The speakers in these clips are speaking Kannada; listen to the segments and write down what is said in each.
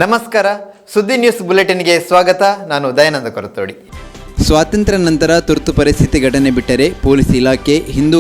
ನಮಸ್ಕಾರ, ಸುದ್ದಿ ನ್ಯೂಸ್ ಬುಲೆಟಿನ್ಗೆ ಸ್ವಾಗತ. ನಾನು ದಯಾನಂದ ಕೊರತೋಡಿ. ಸ್ವಾತಂತ್ರ್ಯ ನಂತರ ತುರ್ತು ಪರಿಸ್ಥಿತಿ ಘಟನೆ ಬಿಟ್ಟರೆ ಪೊಲೀಸ್ ಇಲಾಖೆ ಹಿಂದೂ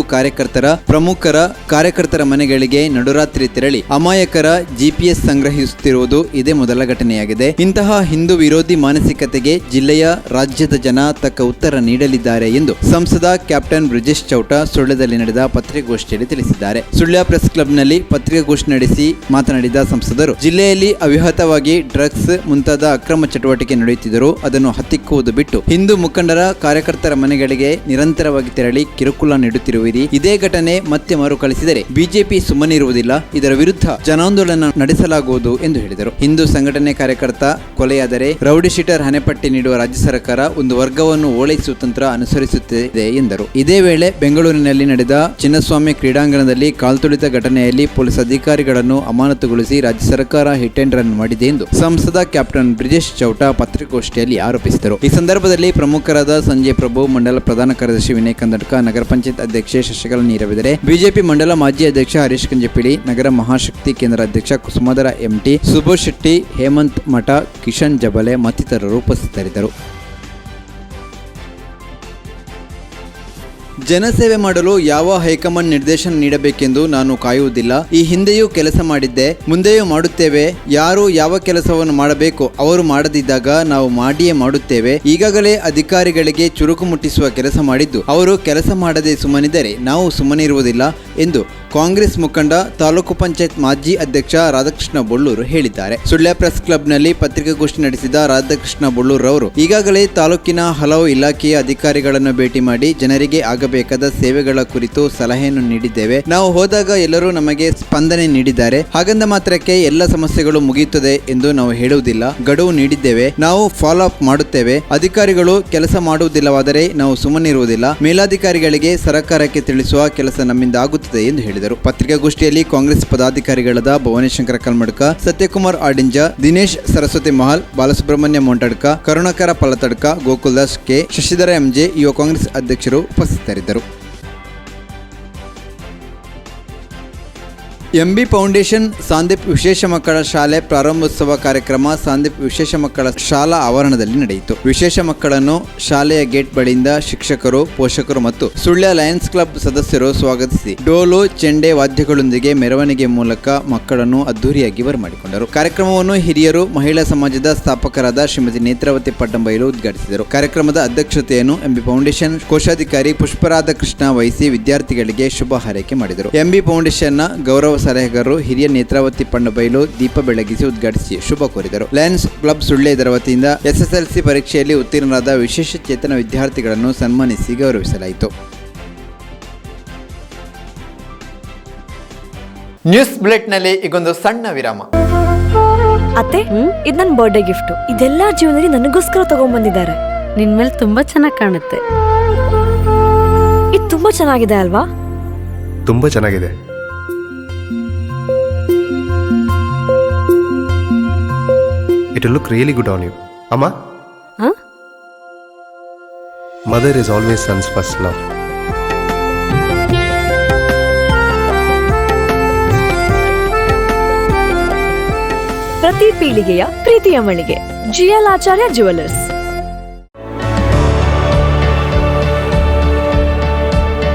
ಕಾರ್ಯಕರ್ತರ ಮನೆಗಳಿಗೆ ನಡುರಾತ್ರಿ ತೆರಳಿ ಅಮಾಯಕರ ಜಿಪಿಎಸ್ ಸಂಗ್ರಹಿಸುತ್ತಿರುವುದು ಇದೇ ಮೊದಲ ಘಟನೆಯಾಗಿದೆ. ಇಂತಹ ಹಿಂದೂ ವಿರೋಧಿ ಮಾನಸಿಕತೆಗೆ ಜಿಲ್ಲೆಯ ರಾಜ್ಯದ ಜನ ತಕ್ಕ ಉತ್ತರ ನೀಡಲಿದ್ದಾರೆ ಎಂದು ಸಂಸದ ಕ್ಯಾಪ್ಟನ್ ಬ್ರಿಜೇಶ್ ಚೌಟ ಸುಳ್ಯದಲ್ಲಿ ನಡೆದ ಪತ್ರಿಕಾಗೋಷ್ಠಿಯಲ್ಲಿ ತಿಳಿಸಿದ್ದಾರೆ. ಸುಳ್ಯ ಪ್ರೆಸ್ ಕ್ಲಬ್ನಲ್ಲಿ ಪತ್ರಿಕಾಗೋಷ್ಠಿ ನಡೆಸಿ ಮಾತನಾಡಿದ ಸಂಸದರು, ಜಿಲ್ಲೆಯಲ್ಲಿ ಅವ್ಯಾಹತವಾಗಿ ಡ್ರಗ್ಸ್ ಮುಂತಾದ ಅಕ್ರಮ ಚಟುವಟಿಕೆ ನಡೆಯುತ್ತಿದ್ದರೂ ಅದನ್ನು ಹತ್ತಿಕ್ಕುವುದು ಬಿಟ್ಟು ಹಿಂದೂ ಮುಖಂಡರ ಕಾರ್ಯಕರ್ತರ ಮನೆಗಳಿಗೆ ನಿರಂತರವಾಗಿ ತೆರಳಿ ಕಿರುಕುಳ ನೀಡುತ್ತಿರುವಿರಿ. ಇದೇ ಘಟನೆ ಮತ್ತೆ ಮರುಕಳಿಸಿದರೆ ಬಿಜೆಪಿ ಸುಮ್ಮನಿರುವುದಿಲ್ಲ. ಇದರ ವಿರುದ್ಧ ಜನಾಂದೋಲನ ನಡೆಸಲಾಗುವುದು ಎಂದು ಹೇಳಿದರು. ಹಿಂದೂ ಸಂಘಟನೆ ಕಾರ್ಯಕರ್ತ ಕೊಲೆಯಾದರೆ ರೌಡಿ ಶೀಟರ್ ಹಣೆಪಟ್ಟಿ ನೀಡುವ ರಾಜ್ಯ ಸರ್ಕಾರ ಒಂದು ವರ್ಗವನ್ನು ಓಲೈಸುವ ತಂತ್ರ ಅನುಸರಿಸುತ್ತಿದೆ ಎಂದರು. ಇದೇ ವೇಳೆ ಬೆಂಗಳೂರಿನಲ್ಲಿ ನಡೆದ ಚಿನ್ನಸ್ವಾಮಿ ಕ್ರೀಡಾಂಗಣದಲ್ಲಿ ಕಾಲ್ತುಳಿತ ಘಟನೆಯಲ್ಲಿ ಪೊಲೀಸ್ ಅಧಿಕಾರಿಗಳನ್ನು ಅಮಾನತುಗೊಳಿಸಿ ರಾಜ್ಯ ಸರ್ಕಾರ ಹಿಟ್ ಅಂಡ್ ರನ್ ಮಾಡಿದೆ ಎಂದು ಸಂಸದ ಕ್ಯಾಪ್ಟನ್ ಬ್ರಿಜೇಶ್ ಚೌಟ ಪತ್ರಿಕಾಗೋಷ್ಠಿಯಲ್ಲಿ ಆರೋಪಿಸಿದರು. ಈ ಸಂದರ್ಭದಲ್ಲಿ ಪ್ರಮುಖರಾದ ಸಂಜಯ್ ಪ್ರಭು, ಮಂಡಲ ಪ್ರಧಾನ ಕಾರ್ಯದರ್ಶಿ ವಿನಯ್ ಕಂದಡ್ಕ, ನಗರ ಪಂಚಾಯತ್ ಅಧ್ಯಕ್ಷೆ ಶಶಿಕಲಾ ನೀರಬಿದರೆ, ಬಿಜೆಪಿ ಮಂಡಲ ಮಾಜಿ ಅಧ್ಯಕ್ಷ ಹರೀಶ್ ಕಂಜಪಿಳಿ, ನಗರ ಮಹಾಶಕ್ತಿ ಕೇಂದ್ರ ಅಧ್ಯಕ್ಷ ಕುಸುಮಾಧರ ಎಂಟಿ, ಸುಬೋಧ್ ಶೆಟ್ಟಿ, ಹೇಮಂತ್ ಮಠ, ಕಿಶನ್ ಜಬಲೆ ಮತ್ತಿತರರು ಉಪಸ್ಥಿತರಿದ್ದರು. ಜನಸೇವೆ ಮಾಡಲು ಯಾವ ಹೈಕಮಾಂಡ್ ನಿರ್ದೇಶನ ನೀಡಬೇಕೆಂದು ನಾನು ಕಾಯುವುದಿಲ್ಲ. ಈ ಹಿಂದೆಯೂ ಕೆಲಸ ಮಾಡಿದ್ದೆ, ಮುಂದೆಯೂ ಮಾಡುತ್ತೇವೆ. ಯಾರು ಯಾವ ಕೆಲಸವನ್ನು ಮಾಡಬೇಕು ಅವರು ಮಾಡದಿದ್ದಾಗ ನಾವು ಮಾಡಿಯೇ ಮಾಡುತ್ತೇವೆ. ಈಗಾಗಲೇ ಅಧಿಕಾರಿಗಳಿಗೆ ಚುರುಕು ಮುಟ್ಟಿಸುವ ಕೆಲಸ ಮಾಡಿದ್ದು ಅವರು ಕೆಲಸ ಮಾಡದೆ ಸುಮ್ಮನಿದ್ದರೆ ನಾವು ಸುಮ್ಮನಿರುವುದಿಲ್ಲ ಎಂದು ಕಾಂಗ್ರೆಸ್ ಮುಖಂಡ ತಾಲೂಕು ಪಂಚಾಯತ್ ಮಾಜಿ ಅಧ್ಯಕ್ಷ ರಾಧಾಕೃಷ್ಣ ಬೊಳ್ಳೂರು ಹೇಳಿದ್ದಾರೆ. ಸುಳ್ಯ ಪ್ರೆಸ್ ಕ್ಲಬ್ನಲ್ಲಿ ಪತ್ರಿಕಾಗೋಷ್ಠಿ ನಡೆಸಿದ ರಾಧಾಕೃಷ್ಣ ಬೊಳ್ಳೂರು ಅವರು ಈಗಾಗಲೇ ತಾಲೂಕಿನ ಹಲವು ಇಲಾಖೆಯ ಅಧಿಕಾರಿಗಳನ್ನು ಭೇಟಿ ಮಾಡಿ ಜನರಿಗೆ ಆಗಬೇಕಾದ ಸೇವೆಗಳ ಕುರಿತು ಸಲಹೆಯನ್ನು ನೀಡಿದ್ದೇವೆ. ನಾವು ಹೋದಾಗ ಎಲ್ಲರೂ ನಮಗೆ ಸ್ಪಂದನೆ ನೀಡಿದ್ದಾರೆ. ಹಾಗಂದ ಮಾತ್ರಕ್ಕೆ ಎಲ್ಲ ಸಮಸ್ಯೆಗಳು ಮುಗಿಯುತ್ತದೆ ಎಂದು ನಾವು ಹೇಳುವುದಿಲ್ಲ. ಗಡುವು ನೀಡಿದ್ದೇವೆ, ನಾವು ಫಾಲೋ ಅಪ್ ಮಾಡುತ್ತೇವೆ. ಅಧಿಕಾರಿಗಳು ಕೆಲಸ ಮಾಡುವುದಿಲ್ಲವಾದರೆ ನಾವು ಸುಮ್ಮನಿರುವುದಿಲ್ಲ. ಮೇಲಾಧಿಕಾರಿಗಳಿಗೆ ಸರ್ಕಾರಕ್ಕೆ ತಿಳಿಸುವ ಕೆಲಸ ನಮ್ಮಿಂದ ಆಗುತ್ತದೆ ಎಂದು ಹೇಳಿದರು. ಪತ್ರಿಕಾಗೋಷ್ಠಿಯಲ್ಲಿ ಕಾಂಗ್ರೆಸ್ ಪದಾಧಿಕಾರಿಗಳಾದ ಭುವನೇಶಂಕರ ಕಲ್ಮಡ್ಕ, ಸತ್ಯಕುಮಾರ್ ಆಡಿಂಜ, ದಿನೇಶ್ ಸರಸ್ವತಿ ಮಹಲ್, ಬಾಲಸುಬ್ರಹ್ಮಣ್ಯ ಮೊಂಟಡ್ಕ, ಕರುಣಾಕರ ಪಲ್ಲತಡ್ಕ, ಗೋಕುಲ್ದಾಸ್ ಕೆ, ಶಶಿಧರ ಎಂಜೆ, ಯುವ ಕಾಂಗ್ರೆಸ್ ಅಧ್ಯಕ್ಷರು ಉಪಸ್ಥಿತರಿದ್ದರು. ಎಂಬಿ ಫೌಂಡೇಶನ್ ಸಾಂದೀಪ್ ವಿಶೇಷ ಮಕ್ಕಳ ಶಾಲೆ ಪ್ರಾರಂಭೋತ್ಸವ ಕಾರ್ಯಕ್ರಮ ಸಾಂದೀಪ್ ವಿಶೇಷ ಮಕ್ಕಳ ಶಾಲಾ ಆವರಣದಲ್ಲಿ ನಡೆಯಿತು. ವಿಶೇಷ ಮಕ್ಕಳನ್ನು ಶಾಲೆಯ ಗೇಟ್ ಬಳಿಯಿಂದ ಶಿಕ್ಷಕರು, ಪೋಷಕರು ಮತ್ತು ಸುಳ್ಯ ಲಯನ್ಸ್ ಕ್ಲಬ್ ಸದಸ್ಯರು ಸ್ವಾಗತಿಸಿ ಡೋಲು, ಚೆಂಡೆ ವಾದ್ಯಗಳೊಂದಿಗೆ ಮೆರವಣಿಗೆ ಮೂಲಕ ಮಕ್ಕಳನ್ನು ಅದ್ದೂರಿಯಾಗಿ ಬರಮಾಡಿಕೊಂಡರು. ಕಾರ್ಯಕ್ರಮವನ್ನು ಹಿರಿಯರು, ಮಹಿಳಾ ಸಮಾಜದ ಸ್ಥಾಪಕರಾದ ಶ್ರೀಮತಿ ನೇತ್ರಾವತಿ ಪಟ್ಟಂಬೈಲು ಉದ್ಘಾಟಿಸಿದರು. ಕಾರ್ಯಕ್ರಮದ ಅಧ್ಯಕ್ಷತೆಯನ್ನು ಎಂಬಿ ಫೌಂಡೇಶನ್ ಕೋಶಾಧಿಕಾರಿ ಪುಷ್ಪರಾಧಕೃಷ್ಣ ವಹಿಸಿ ವಿದ್ಯಾರ್ಥಿಗಳಿಗೆ ಶುಭ ಹಾರೈಕೆ ಮಾಡಿದರು. ಎಂಬಿ ಫೌಂಡೇಶನ್ನ ಗೌರವ ಸಲಹೆಗಾರರು ಹಿರಿಯ ನೇತ್ರಾವತಿ ಪಂಡಬೈಲು ದೀಪ ಬೆಳಗಿಸಿ ಉದ್ಘಾಟಿಸಿ ಶುಭ ಕೋರಿದರು. ಲಯನ್ಸ್ ಕ್ಲಬ್ ಸುಳ್ಯ ಇದರ ವತಿಯಿಂದ ಎಸ್ಎಸ್ಎಲ್ಸಿ ಪರೀಕ್ಷೆಯಲ್ಲಿ ಉತ್ತೀರ್ಣರಾದ ವಿಶೇಷ ಚೇತನ ವಿದ್ಯಾರ್ಥಿಗಳನ್ನು ಸನ್ಮಾನಿಸಿ ಗೌರವಿಸಲಾಯಿತು. ನ್ಯೂಸ್ ಬುಲೆಟ್ನಲ್ಲಿ ಈಗೊಂದು ಸಣ್ಣ ವಿರಾಮ. ಅತ್ತೆ, ಇದು ನನ್ನ ಬರ್ಡೇ ಗಿಫ್ಟ್. ಇದೆಲ್ಲ ಜೀವನದಲ್ಲಿ ನನಗೋಸ್ಕರ ತಗೊಂಡ್ಬಂದಿದ್ದಾರೆ. ನಿನ್ ಮೇಲೆ ತುಂಬಾ ಚೆನ್ನಾಗಿ ಕಾಣುತ್ತೆ. ಇದು ತುಂಬಾ ಚೆನ್ನಾಗಿದೆ ಅಲ್ವಾ? ತುಂಬಾ ಚೆನ್ನಾಗಿದೆ. It will look really good on you. Amma? Huh? Mother is always son's first love. ಪ್ರತಿ ಪೀಳಿಗೆಯ ಪ್ರೀತಿಯ ಮಳಿಗೆ ಜಿಎಲ್ ಆಚಾರ್ಯ ಜ್ಯುವೆಲರ್ಸ್.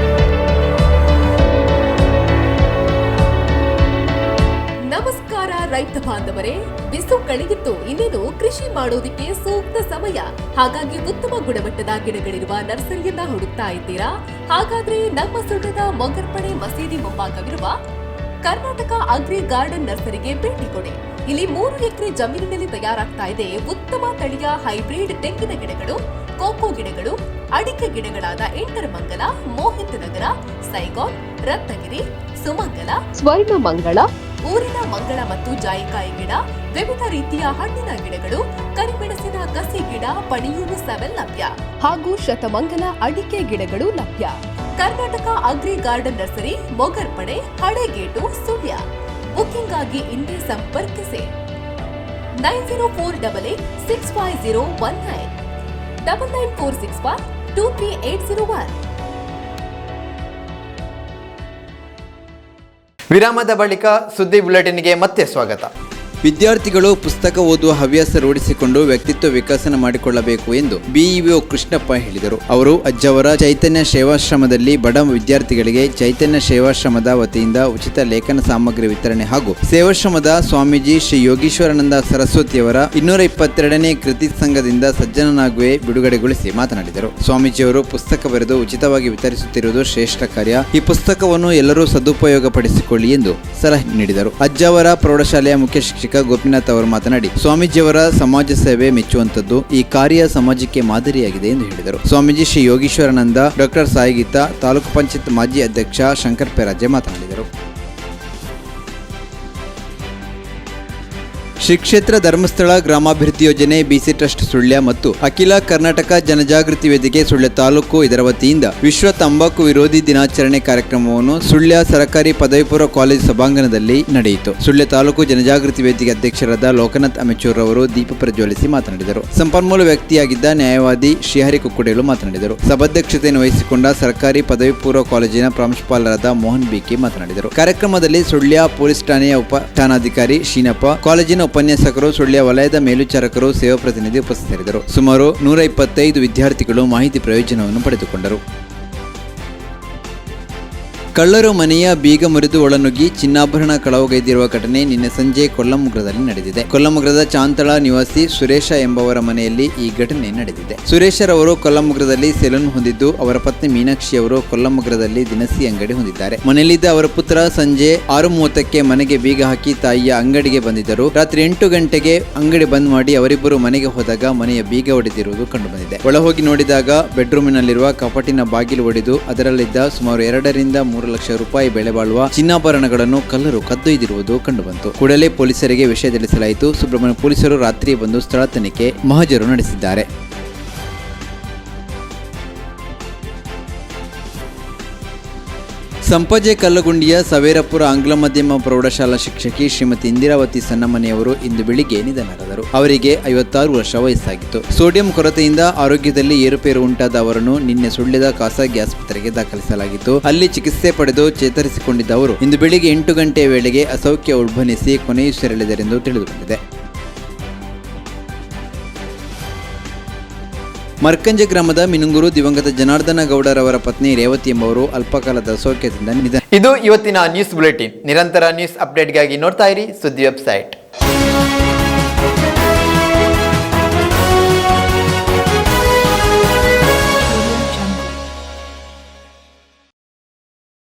ನಮಸ್ಕಾರ ರೈತ ಬಾಂಧವರೇ, ಬಿಸು ಕಳೆಗಿತ್ತು. ಇನ್ನೇನು ಕೃಷಿ ಮಾಡೋದಕ್ಕೆ ಸೂಕ್ತ ಸಮಯ. ಹಾಗಾಗಿ ಉತ್ತಮ ಗುಣಮಟ್ಟದ ಗಿಡಗಳಿರುವ ನರ್ಸರಿಯನ್ನ ಹುಡುಕ್ತಾ ಇದ್ದೀರಾ? ಹಾಗಾದ್ರೆ ನಮ್ಮ ಸುಳ್ಯದ ಮೊಗರ್ಪಣೆ ಮಸೀದಿ ಮುಂಭಾಗವಿರುವ ಕರ್ನಾಟಕ ಅಗ್ರಿ ಗಾರ್ಡನ್ ನರ್ಸರಿಗೆ ಭೇಟಿ ಕೊಡಿ. ಇಲ್ಲಿ 3 ಎಕರೆ ಜಮೀನಿನಲ್ಲಿ ತಯಾರಾಗ್ತಾ ಇದೆ ಉತ್ತಮ ತಳಿಯ ಹೈಬ್ರಿಡ್ ತೆಂಗಿನ ಗಿಡಗಳು, ಕೋಕೋ ಗಿಡಗಳು, ಅಡಿಕೆ ಗಿಡಗಳಾದ ಎಂಟರಮಂಗಲ, ಮೋಹಿತ್ ನಗರ, ಸೈಗಾನ್, ರತ್ನಗಿರಿ, ಸುಮಂಗಲ, ಸ್ವರ್ಣಮಂಗಳ, ಊರಿನ ಮಂಗಳ ಮತ್ತು ಜಾಯಿಕಾಯಿ ಗಿಡ, ವಿವಿಧ ರೀತಿಯ ಹಣ್ಣಿನ ಗಿಡಗಳು, ಕರಿಮೆಣಸಿನ ಕಸಿ ಗಿಡ, ಪಣಿಯೂರು 7 ಲಭ್ಯ ಹಾಗೂ ಶತಮಂಗಲ ಅಡಿಕೆ ಗಿಡಗಳು ಲಭ್ಯ. Karnataka agri garden nursery, Mogarpane, Halegate, Sullia. Booking ಆಗಿ ಇಂದೇ ಸಂಪರ್ಕಿಸಿ 9048865019 9946123801. ವಿರಾಮದ ಬಳಿಕ ಸುದ್ದಿ ಬುಲೆಟಿನ್ಗೆ ಮತ್ತೆ ಸ್ವಾಗತ. ವಿದ್ಯಾರ್ಥಿಗಳು ಪುಸ್ತಕ ಓದುವ ಹವ್ಯಾಸ ರೂಢಿಸಿಕೊಂಡು ವ್ಯಕ್ತಿತ್ವ ವಿಕಸನ ಮಾಡಿಕೊಳ್ಳಬೇಕು ಎಂದು ಬಿಇಒ ಕೃಷ್ಣಪ್ಪ ಹೇಳಿದರು. ಅವರು ಅಜ್ಜವರ ಚೈತನ್ಯ ಸೇವಾಶ್ರಮದಲ್ಲಿ ಬಡ ವಿದ್ಯಾರ್ಥಿಗಳಿಗೆ ಚೈತನ್ಯ ಸೇವಾಶ್ರಮದ ವತಿಯಿಂದ ಉಚಿತ ಲೇಖನ ಸಾಮಗ್ರಿ ವಿತರಣೆ ಹಾಗೂ ಸೇವಾಶ್ರಮದ ಸ್ವಾಮೀಜಿ ಶ್ರೀ ಯೋಗೀಶ್ವರಾನಂದ ಸರಸ್ವತಿಯವರ 222ನೇ ಕೃತಿ ಸಂಘದಿಂದ ಸಜ್ಜನನಾಗುವೆ ಬಿಡುಗಡೆಗೊಳಿಸಿ ಮಾತನಾಡಿದರು. ಸ್ವಾಮೀಜಿಯವರು ಪುಸ್ತಕ ಬರೆದು ಉಚಿತವಾಗಿ ವಿತರಿಸುತ್ತಿರುವುದು ಶ್ರೇಷ್ಠ ಕಾರ್ಯ. ಈ ಪುಸ್ತಕವನ್ನು ಎಲ್ಲರೂ ಸದುಪಯೋಗ ಪಡಿಸಿಕೊಳ್ಳಿ ಎಂದು ಸಲಹೆ ನೀಡಿದರು. ಅಜ್ಜವರ ಪ್ರೌಢಶಾಲೆಯ ಮುಖ್ಯ ಶಿಕ್ಷಕ ಗೋಪಿನಾಥ್ ಅವರು ಮಾತನಾಡಿ, ಸ್ವಾಮೀಜಿಯವರ ಸಮಾಜ ಸೇವೆ ಮೆಚ್ಚುವಂತದ್ದು, ಈ ಕಾರ್ಯ ಸಮಾಜಕ್ಕೆ ಮಾದರಿಯಾಗಿದೆ ಎಂದು ಹೇಳಿದರು. ಸ್ವಾಮೀಜಿ ಶ್ರೀ ಯೋಗೀಶ್ವರಾನಂದ, ಡಾಕ್ಟರ್ ಸಾಯಿಗೀತಾ, ತಾಲೂಕು ಪಂಚಾಯತ್ ಮಾಜಿ ಅಧ್ಯಕ್ಷ ಶಂಕರ್ ಪೆರಾಜೆ ಮಾತನಾಡಿದರು. ಶ್ರೀ ಕ್ಷೇತ್ರ ಧರ್ಮಸ್ಥಳ ಗ್ರಾಮಾಭಿವೃದ್ಧಿ ಯೋಜನೆ, ಬಿಸಿ ಟ್ರಸ್ಟ್ ಸುಳ್ಯ ಮತ್ತು ಅಖಿಲ ಕರ್ನಾಟಕ ಜನಜಾಗೃತಿ ವೇದಿಕೆ ಸುಳ್ಯ ತಾಲೂಕು ಇದರ ವತಿಯಿಂದ ವಿಶ್ವ ತಂಬಾಕು ವಿರೋಧಿ ದಿನಾಚರಣೆ ಕಾರ್ಯಕ್ರಮವನ್ನು ಸುಳ್ಯ ಸರ್ಕಾರಿ ಪದವಿ ಪೂರ್ವ ಕಾಲೇಜು ಸಭಾಂಗಣದಲ್ಲಿ ನಡೆಯಿತು. ಸುಳ್ಯ ತಾಲೂಕು ಜನಜಾಗೃತಿ ವೇದಿಕೆ ಅಧ್ಯಕ್ಷರಾದ ಲೋಕನಾಥ್ ಅಮೆಚೂರ್ ಅವರು ದೀಪ ಪ್ರಜ್ವಲಿಸಿ ಮಾತನಾಡಿದರು. ಸಂಪನ್ಮೂಲ ವ್ಯಕ್ತಿಯಾಗಿದ್ದ ನ್ಯಾಯವಾದಿ ಶ್ರೀಹರಿ ಕುಕ್ಕುಡೇಲು ಮಾತನಾಡಿದರು. ಸಭಾಧ್ಯಕ್ಷತೆಯನ್ನು ವಹಿಸಿಕೊಂಡ ಸರ್ಕಾರಿ ಪದವಿ ಪೂರ್ವ ಕಾಲೇಜಿನ ಪ್ರಾಂಶುಪಾಲರಾದ ಮೋಹನ್ ಬಿಕೆ ಮಾತನಾಡಿದರು. ಕಾರ್ಯಕ್ರಮದಲ್ಲಿ ಸುಳ್ಯ ಪೊಲೀಸ್ ಠಾಣೆಯ ಉಪ ಠಾಣಾಧಿಕಾರಿ ಶೀನಪ್ಪ, ಕಾಲೇಜಿನ ಉಪನ್ಯಾಸಕರು, ಸುಳ್ಯ ವಲಯದ ಮೇಲ್ವಿಚಾರಕರು, ಸೇವಾ ಪ್ರತಿನಿಧಿ ಉಪಸ್ಥಿತರಿದ್ದರು. ಸುಮಾರು 125 ವಿದ್ಯಾರ್ಥಿಗಳು ಮಾಹಿತಿ ಪ್ರಯೋಜನವನ್ನು ಪಡೆದುಕೊಂಡರು. ಕಳ್ಳರು ಮನೆಯ ಬೀಗ ಮುರಿದು ಒಳನುಗ್ಗಿ ಚಿನ್ನಾಭರಣ ಕಳವುಗೈದಿರುವ ಘಟನೆ ನಿನ್ನೆ ಸಂಜೆ ಕೊಲ್ಲಮುಗ್ರದಲ್ಲಿ ನಡೆದಿದೆ. ಕೊಲ್ಲಮುಗ್ರದ ಚಾಂತಳ ನಿವಾಸಿ ಸುರೇಶ ಎಂಬವರ ಮನೆಯಲ್ಲಿ ಈ ಘಟನೆ ನಡೆದಿದೆ. ಸುರೇಶರವರು ಕೊಲ್ಲಮುಗ್ರದಲ್ಲಿ ಸೆಲೂನ್ ಹೊಂದಿದ್ದು, ಅವರ ಪತ್ನಿ ಮೀನಾಕ್ಷಿ ಅವರು ಕೊಲ್ಲಮುಗ್ರದಲ್ಲಿ ದಿನಸಿ ಅಂಗಡಿ ಹೊಂದಿದ್ದಾರೆ. ಮನೆಯಲ್ಲಿದ್ದ ಅವರ ಪುತ್ರ ಸಂಜೆ 6:30ಕ್ಕೆ ಮನೆಗೆ ಬೀಗ ಹಾಕಿ ತಾಯಿಯ ಅಂಗಡಿಗೆ ಬಂದಿದ್ದರು. ರಾತ್ರಿ 8 ಗಂಟೆಗೆ ಅಂಗಡಿ ಬಂದ್ ಮಾಡಿ ಅವರಿಬ್ಬರು ಮನೆಗೆ ಹೋದಾಗ ಮನೆಯ ಬೀಗ ಒಡೆದಿರುವುದು ಕಂಡುಬಂದಿದೆ. ಒಳಹೋಗಿ ನೋಡಿದಾಗ ಬೆಡ್ರೂಮಿನಲ್ಲಿರುವ ಕಪಾಟಿನ ಬಾಗಿಲು ಒಡೆದು ಅದರಲ್ಲಿದ್ದ ಸುಮಾರು 2 ರಿಂದ 3 ಲಕ್ಷ ರೂಪಾಯಿ ಬೆಲೆ ಬಾಳುವ ಚಿನ್ನಾಭರಣಗಳನ್ನು ಕಳ್ಳರು ಕದ್ದೊಯ್ದಿರುವುದು ಕಂಡುಬಂತು. ಕೂಡಲೇ ಪೊಲೀಸರಿಗೆ ವಿಷಯ ತಿಳಿಸಲಾಯಿತು. ಸುಬ್ರಹ್ಮಣ್ಯ ಪೊಲೀಸರು ರಾತ್ರಿ ಬಂದು ಸ್ಥಳ ತನಿಖೆ ಮಹಜರು ನಡೆಸಿದ್ದಾರೆ. ಸಂಪಾಜೆ ಕಲ್ಲಗುಂಡಿಯ ಸವೇರಪುರ ಆಂಗ್ಲ ಮಾಧ್ಯಮ ಪ್ರೌಢಶಾಲಾ ಶಿಕ್ಷಕಿ ಶ್ರೀಮತಿ ಇಂದಿರಾವತಿ ಸನ್ನಮನೆಯವರು ಇಂದು ಬೆಳಿಗ್ಗೆ ನಿಧನರಾದರು. ಅವರಿಗೆ 56 ವರ್ಷ ವಯಸ್ಸಾಗಿತ್ತು. ಸೋಡಿಯಂ ಕೊರತೆಯಿಂದ ಆರೋಗ್ಯದಲ್ಲಿ ಏರುಪೇರು ಉಂಟಾದ ಅವರನ್ನು ನಿನ್ನೆ ಸುಳ್ಯದ ಖಾಸಗಿ ಆಸ್ಪತ್ರೆಗೆ ದಾಖಲಿಸಲಾಗಿತ್ತು. ಅಲ್ಲಿ ಚಿಕಿತ್ಸೆ ಪಡೆದು ಚೇತರಿಸಿಕೊಂಡಿದ್ದ ಅವರು ಇಂದು ಬೆಳಿಗ್ಗೆ 8 ಗಂಟೆಯ ವೇಳೆಗೆ ಅಸೌಖ್ಯ ಉಲ್ಬಣಿಸಿ ಕೊನೆಯುಸಿರೆಳೆದರೆಂದು ತಿಳಿದುಬಂದಿದೆ. ಮರ್ಕಂಜೆ ಗ್ರಾಮದ ಮಿನುಂಗೂರು ದಿವಂಗತ ಜನಾರ್ದನ ಗೌಡರವರ ಪತ್ನಿ ರೇವತಿ ಎಂಬವರು ಅಲ್ಪಕಾಲದ ಅಸೌಖ್ಯದಿಂದ ನಿಧನ. ಇದು ಇವತ್ತಿನ ನ್ಯೂಸ್ ಬುಲೆಟಿನ್. ನಿರಂತರ ನ್ಯೂಸ್ ಅಪ್ಡೇಟ್ಗಾಗಿ ನೋಡ್ತಾ ಇರಿ ಸುದ್ದಿ ವೆಬ್ಸೈಟ್.